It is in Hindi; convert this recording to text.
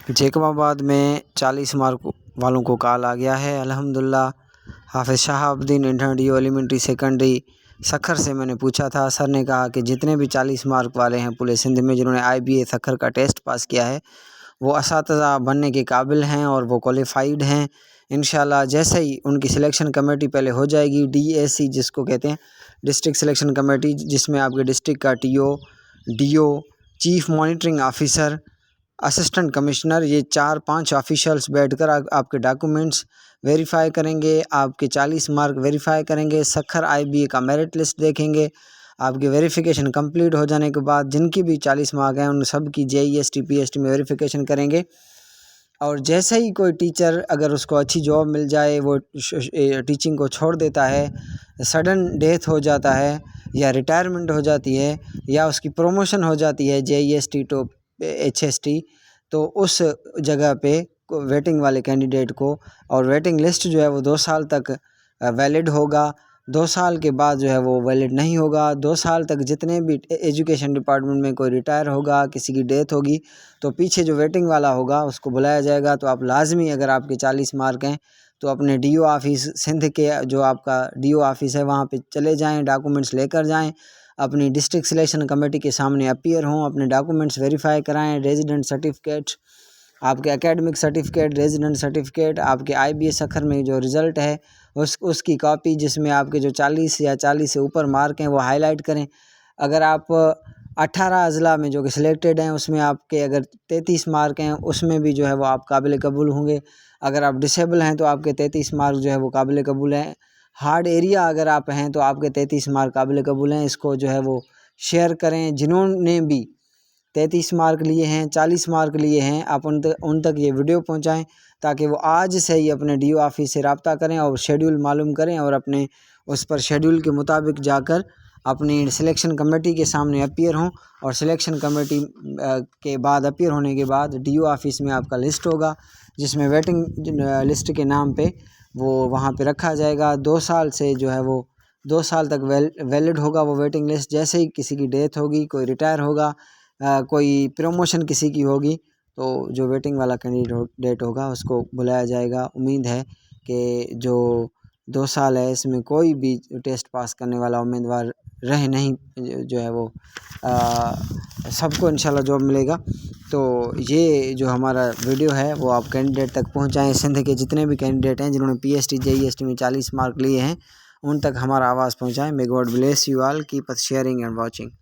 जैकबाबाद में 40 मार्क वालों को कॉल आ गया है। अल्हम्दुलिल्लाह Hafiz Shahabuddin intermediate elementary secondary Sukkur से मैंने पूछा था। सर ने कहा कि जितने भी 40 मार्क वाले हैं पूरे सिंध में जिन्होंने IBA सखर का टेस्ट पास किया है वो असातिज़ा बनने के काबिल हैं और वो क्वालिफ़ाइड हैं। इंशाल्लाह जैसे ही उनकी सिलेक्शन कमेटी पहले हो जाएगी, DSC जिसको कहते हैं डिस्ट्रिक्ट सिलेक्शन कमेटी, जिसमें आपके डिस्ट्रिक्ट का TO, DO, chief monitoring officer, assistant commissioner, ये 4-5 ऑफिशियल्स बैठकर आपके डॉक्यूमेंट्स वेरीफाई करेंगे, आपके 40 मार्क वेरीफाई करेंगे, सखर IBA का मेरिट लिस्ट देखेंगे। आपकी वेरिफिकेशन कंप्लीट हो जाने के बाद जिनकी भी 40 मार्क हैं उन सब की JEST PST में वेरिफिकेशन करेंगे। और जैसे ही कोई टीचर अगर उसको अच्छी जॉब मिल जाए, वो टीचिंग को छोड़ देता है, सडन डेथ हो जाता है या रिटायरमेंट हो जाती है या उसकी प्रमोशन हो जाती है JEST टू HST, तो उस जगह पे वेटिंग वाले कैंडिडेट को, और वेटिंग लिस्ट जो है वो 2 साल तक वैलिड होगा। 2 साल के बाद जो है वो वैलिड नहीं होगा। 2 साल तक जितने भी एजुकेशन डिपार्टमेंट में कोई रिटायर होगा, किसी की डेथ होगी, तो पीछे जो वेटिंग वाला होगा उसको बुलाया जाएगा। तो आप लाजमी, अगर आपके 40 मार्क हैं तो अपने DO ऑफिस सिंध के, जो आपका DO ऑफिस है वहाँ पे चले जाएं, डॉक्यूमेंट्स लेकर जाएं, अपनी डिस्ट्रिक्ट सिलेक्शन कमेटी के सामने अपीयर हों, अपने डॉक्यूमेंट्स वेरीफाई कराएं, रेजिडेंट सर्टिफिकेट, आपके एकेडमिक सर्टिफिकेट, रेजिडेंट सर्टिफिकेट, आपके IBA सखर में जो रिज़ल्ट है उसकी कॉपी, जिसमें आपके जो 40 या 40 से ऊपर मार्क हैं वो हाईलाइट करें। अगर आप 18 अज़ला में जो कि सिलेक्टेड हैं उसमें आपके अगर 33 मार्क हैं उसमें भी जो है वो आप काबिल कबूल होंगे। अगर आप डिसेबल हैं तो आपके 33 मार्क जो है वो काबिल कबूल हैं। हार्ड एरिया अगर आप हैं तो आपके 33 मार्क काबिल कबूल हैं। इसको जो है वो शेयर करें। जिन्होंने भी 33 मार्क लिए हैं, 40 मार्क लिए हैं, आप उन तक ये वीडियो पहुंचाएं ताकि वो आज से ही अपने DO ऑफिस से रब्ता करें और शेड्यूल मालूम करें और अपने उस पर शेड्यूल के मुताबिक जाकर अपनी सिलेक्शन कमेटी के सामने अपीयर हों। और सिलेक्शन कमेटी के बाद अपीयर होने के बाद DO ऑफिस में आपका लिस्ट होगा, जिसमें वेटिंग लिस्ट के नाम पे वो वहाँ पे रखा जाएगा। 2 साल से जो है वो 2 साल तक वैलिड होगा वो वेटिंग लिस्ट। जैसे ही किसी की डेथ होगी, कोई रिटायर होगा, कोई प्रमोशन किसी की होगी, तो जो वेटिंग वाला कैंडिडेट होगा उसको बुलाया जाएगा। उम्मीद है कि जो 2 साल है इसमें कोई भी टेस्ट पास करने वाला उम्मीदवार रहे नहीं, जो है वो सबको इंशाल्लाह जॉब मिलेगा। तो ये जो हमारा वीडियो है वो आप कैंडिडेट तक पहुंचाएं। सिंध के जितने भी कैंडिडेट हैं जिन्होंने PST JEST में 40 मार्क लिए हैं उन तक हमारा आवाज़ पहुंचाएं। May God bless you all, keep us sharing and watching.